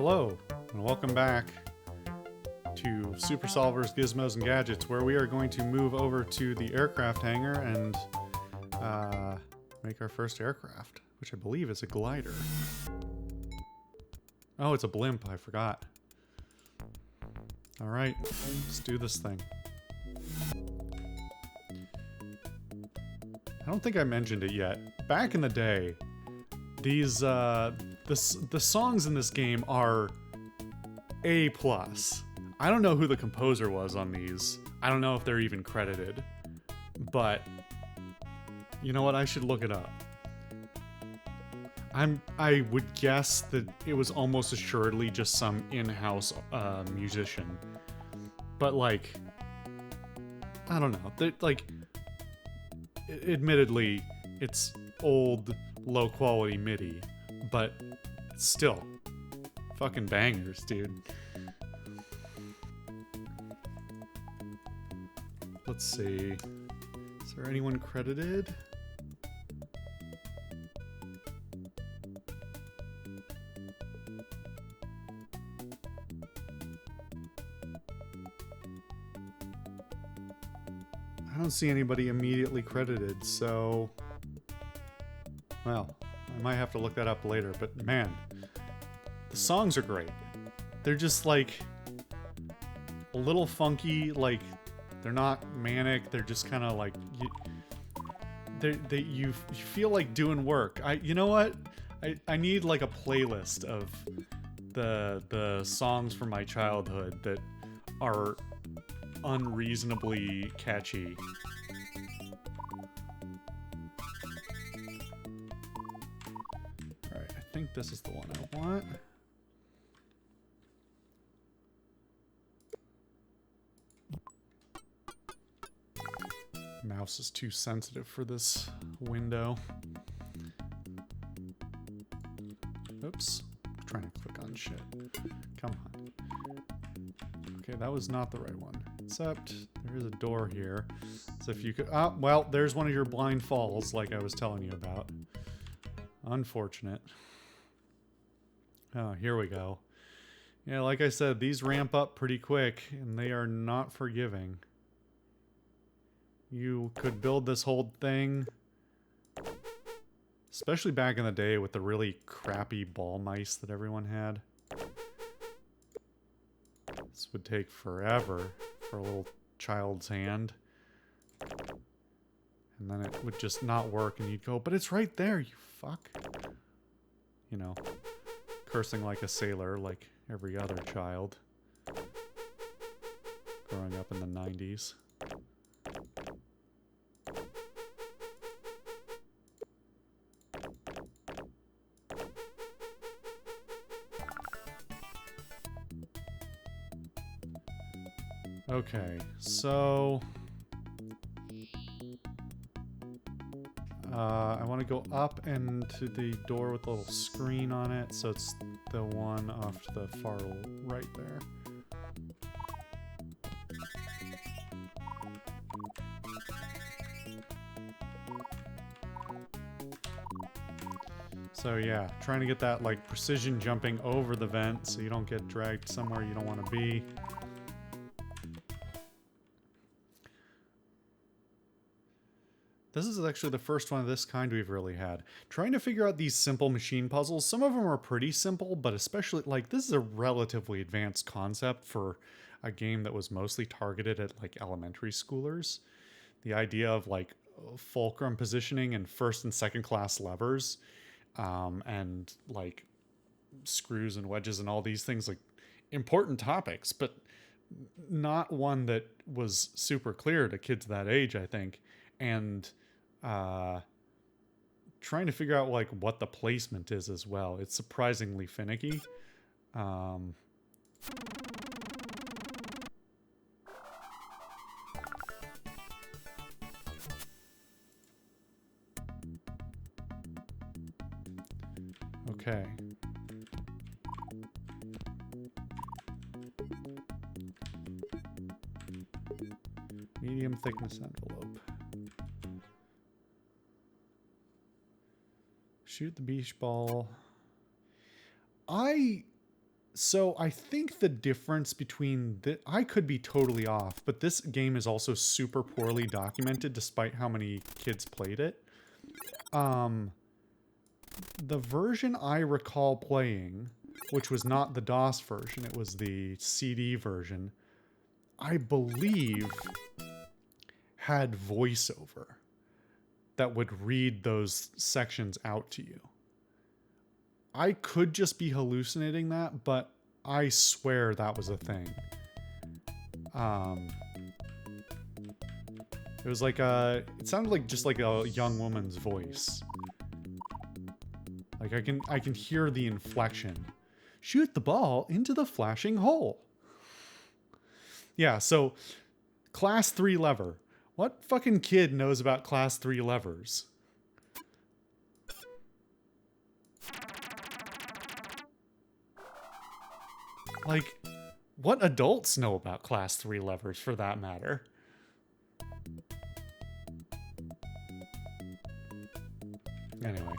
Hello, and welcome back to Super Solvers, Gizmos, and Gadgets, where we are going to move over to the aircraft hangar and make our first aircraft, which I believe is a glider. Oh, it's a blimp, I forgot. Alright, let's do this thing. I don't think I mentioned it yet. Back in the day, these, the songs in this game are A+. I don't know who the composer was on these. I don't know if they're even credited. But, you know what? I should look it up. I would guess that it was almost assuredly just some in-house musician. But, like, I don't know. Like, admittedly, it's old, low-quality MIDI, but still, fucking bangers, dude. Let's see. Is there anyone credited? I don't see anybody immediately credited, so... Well, I might have to look that up later, but man, the songs are great. They're just like a little funky, like they're not manic, they're just kind of like you feel like doing work. You know what? I need like a playlist of the songs from my childhood that are unreasonably catchy. Alright, I think this is the one I want. Mouse is too sensitive for this window. Oops. I'm trying to click on shit. Come on. Okay, that was not the right one. Except, there is a door here. So if you could... Ah, well, there's one of your blind falls, like I was telling you about. Unfortunate. Oh, here we go. Yeah, like I said, these ramp up pretty quick, and they are not forgiving. You could build this whole thing, especially back in the day with the really crappy ball mice that everyone had. This would take forever for a little child's hand. And then it would just not work and you'd go, but it's right there, you fuck. You know, cursing like a sailor like every other child growing up in the 90s. Okay, so I want to go up and to the door with the little screen on it, so it's the one off to the far right there. So yeah, trying to get that like precision jumping over the vent so you don't get dragged somewhere you don't want to be. This is actually the first one of this kind we've really had. Trying to figure out these simple machine puzzles. Some of them are pretty simple, but especially, like, this is a relatively advanced concept for a game that was mostly targeted at, like, elementary schoolers. The idea of, like, fulcrum positioning and first and second class levers, and, like, screws and wedges and all these things, like, important topics, but not one that was super clear to kids that age, I think. And trying to figure out like what the placement is as well. It's surprisingly finicky. Okay. Medium thickness envelope. Shoot the beach ball. I So I think the difference between I could be totally off, but this game is also super poorly documented despite how many kids played it. The version I recall playing, which was not the DOS version, it was the CD version, I believe had voiceover that would read those sections out to you. I could just be hallucinating that, but I swear that was a thing. It was like it sounded like just like a young woman's voice. Like I can hear the inflection. Shoot the ball into the flashing hole. Yeah, so class 3 lever. What fucking kid knows about class 3 levers? Like, what adults know about class 3 levers for that matter? Anyway,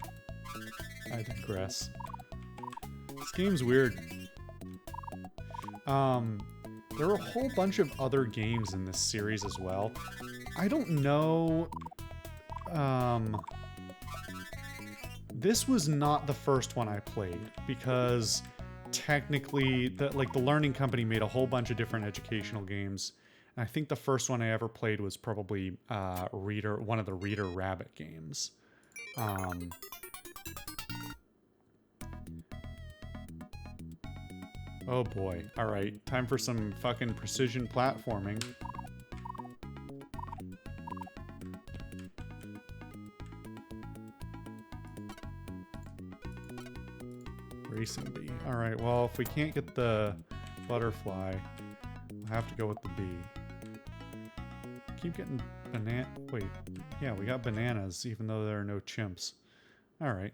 I digress. This game's weird. There are a whole bunch of other games in this series as well. I don't know. This was not the first one I played because technically, the Learning Company made a whole bunch of different educational games. And I think the first one I ever played was probably one of the Reader Rabbit games. Oh boy. Alright, time for some fucking precision platforming. Racing bee. Alright, well, if we can't get the butterfly, we'll have to go with the bee. Keep getting banana. Wait, yeah, we got bananas, even though there are no chimps. Alright.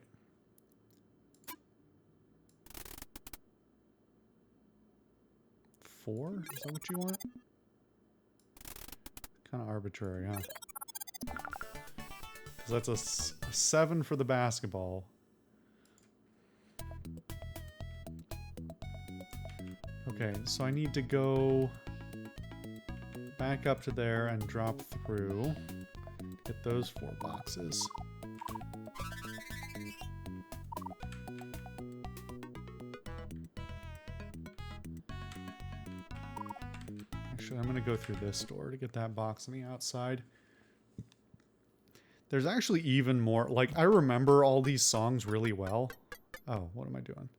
Four? Is that what you want? Kind of arbitrary, huh? Because that's a 7 for the basketball. Okay, so I need to go back up to there and drop through. Get those 4 boxes. Actually, I'm going to go through this door to get that box on the outside. There's actually even more. Like, I remember all these songs really well. Oh, what am I doing?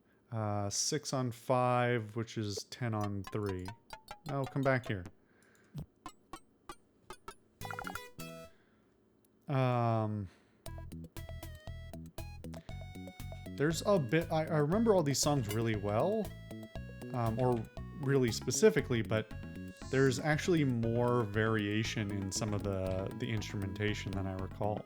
6 on 5, which is 10 on 3. No, come back here. There's a bit... I remember all these songs really well. Or really specifically, but there's actually more variation in some of the instrumentation than I recall.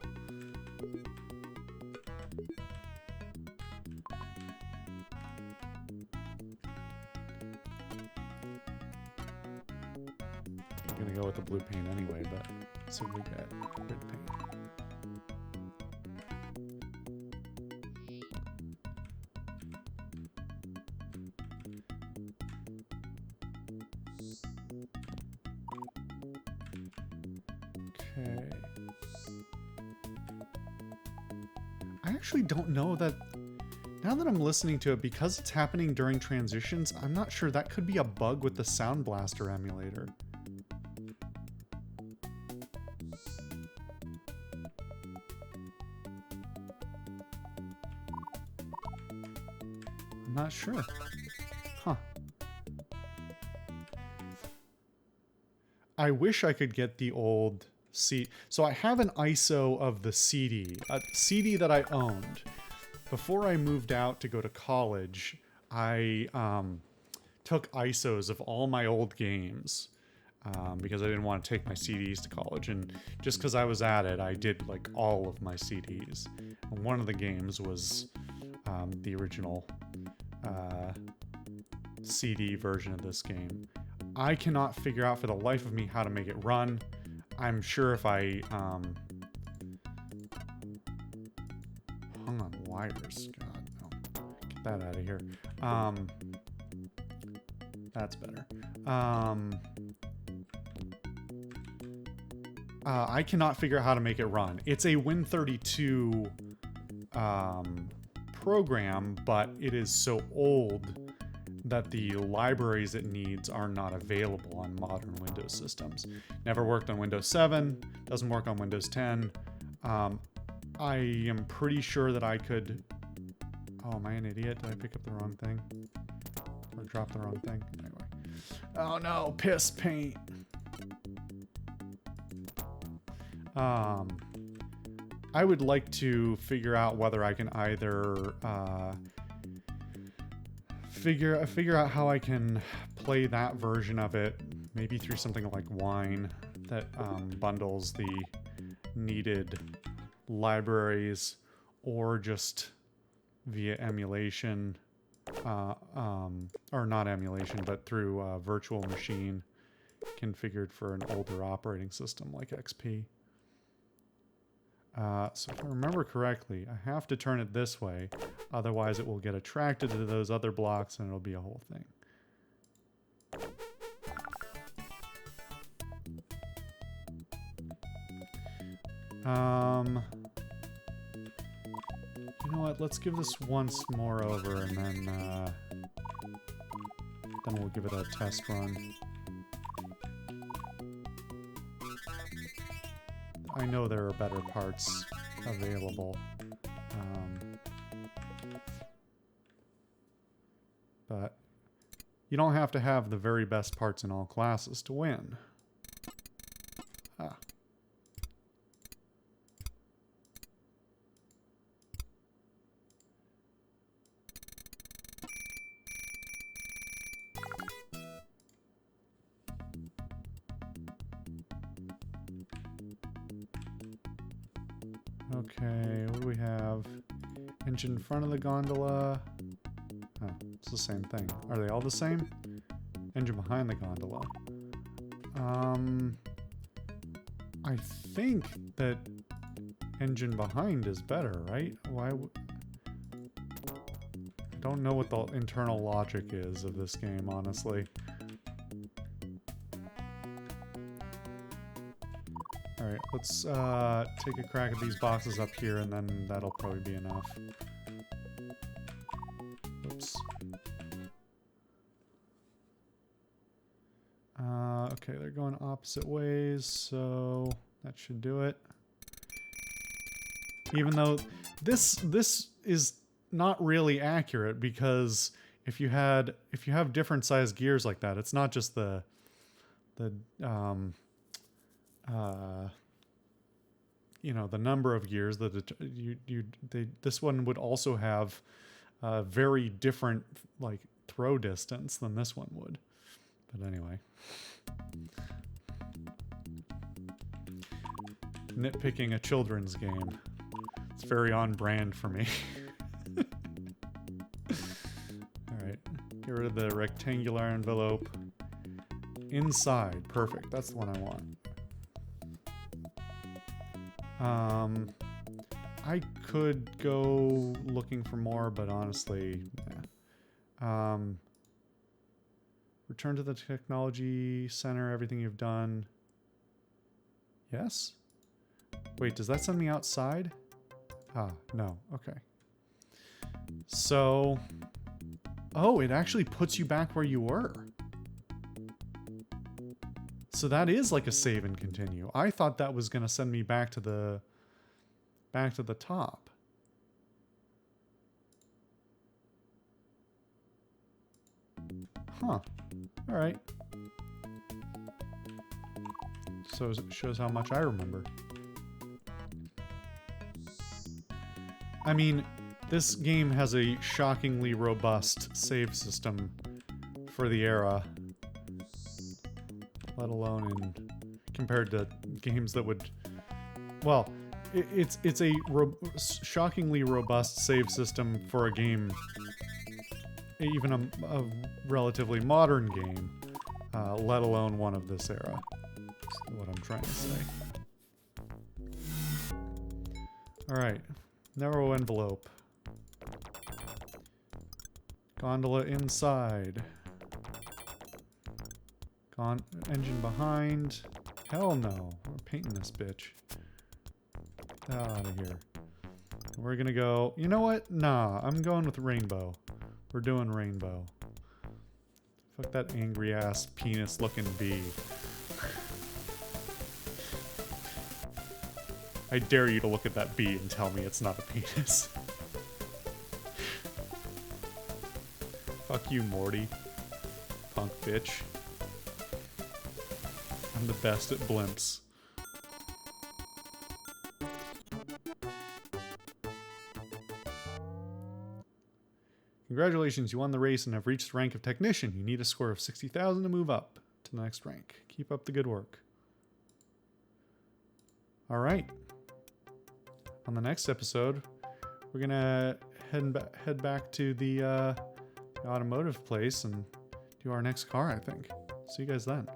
I'm gonna go with the blue paint anyway, but let's see what we get. Red paint. Okay. I actually don't know that... Now that I'm listening to it, because it's happening during transitions, I'm not sure. That could be a bug with the Sound Blaster emulator. I'm not sure. Huh. I wish I could get the old CD. So I have an ISO of the CD, a CD that I owned. Before I moved out to go to college, I took ISOs of all my old games because I didn't want to take my CDs to college. And just because I was at it, I did like all of my CDs. And one of the games was the original CD version of this game. I cannot figure out for the life of me how to make it run. I'm sure if I hung on wires, God, no, get that out of here. That's better. I cannot figure out how to make it run. It's a Win32 program, but it is so old that the libraries it needs are not available on modern Windows systems. Never worked on Windows 7, doesn't work on Windows 10. I am pretty sure that I could... Oh, am I an idiot? Did I pick up the wrong thing? Or drop the wrong thing? Anyway. Oh no, piss paint. I would like to figure out whether I can either figure out how I can play that version of it, maybe through something like Wine that bundles the needed libraries, or just via emulation, or not emulation, but through a virtual machine configured for an older operating system like XP. So if I remember correctly, I have to turn it this way, otherwise it will get attracted to those other blocks and it'll be a whole thing. You know what, let's give this once more over and then we'll give it a test run. I know there are better parts available, but you don't have to have the very best parts in all classes to win. Ah. Okay, what do we have? Engine in front of the gondola. Oh, it's the same thing. Are they all the same? Engine behind the gondola. I think that engine behind is better, right? Why? I don't know what the internal logic is of this game, honestly. Alright, let's take a crack at these boxes up here, and then that'll probably be enough. Oops. Okay, they're going opposite ways, so that should do it. Even though this is not really accurate, because if you have different sized gears like that, it's not just the you know, the number of gears that this one would also have a very different like throw distance than this one would. But anyway, nitpicking a children's game. It's very on brand for me. All right, get rid of the rectangular envelope. Inside, perfect. That's the one I want. I could go looking for more, but honestly, yeah. Return to the technology center, everything you've done. Yes? Wait, does that send me outside? Ah, no. Okay. So... Oh, it actually puts you back where you were. So that is like a save and continue. I thought that was going to send me back to the top. Huh. All right. So it shows how much I remember. I mean, this game has a shockingly robust save system for the era, let alone compared to games that would, well, it's a shockingly robust save system for a game, even a relatively modern game, let alone one of this era. That's what I'm trying to say. All right, narrow envelope. Gondola inside. Gone. Engine behind. Hell no. We're painting this bitch. Get that out of here. We're gonna go... You know what? Nah, I'm going with rainbow. We're doing rainbow. Fuck that angry ass penis looking bee. I dare you to look at that bee and tell me it's not a penis. Fuck you, Morty. Punk bitch. I'm the best at blimps. Congratulations, you won the race and have reached the rank of technician. You need a score of 60,000 to move up to the next rank. Keep up the good work. Alright. On the next episode, we're gonna head back to the automotive place and do our next car, I think. See you guys then.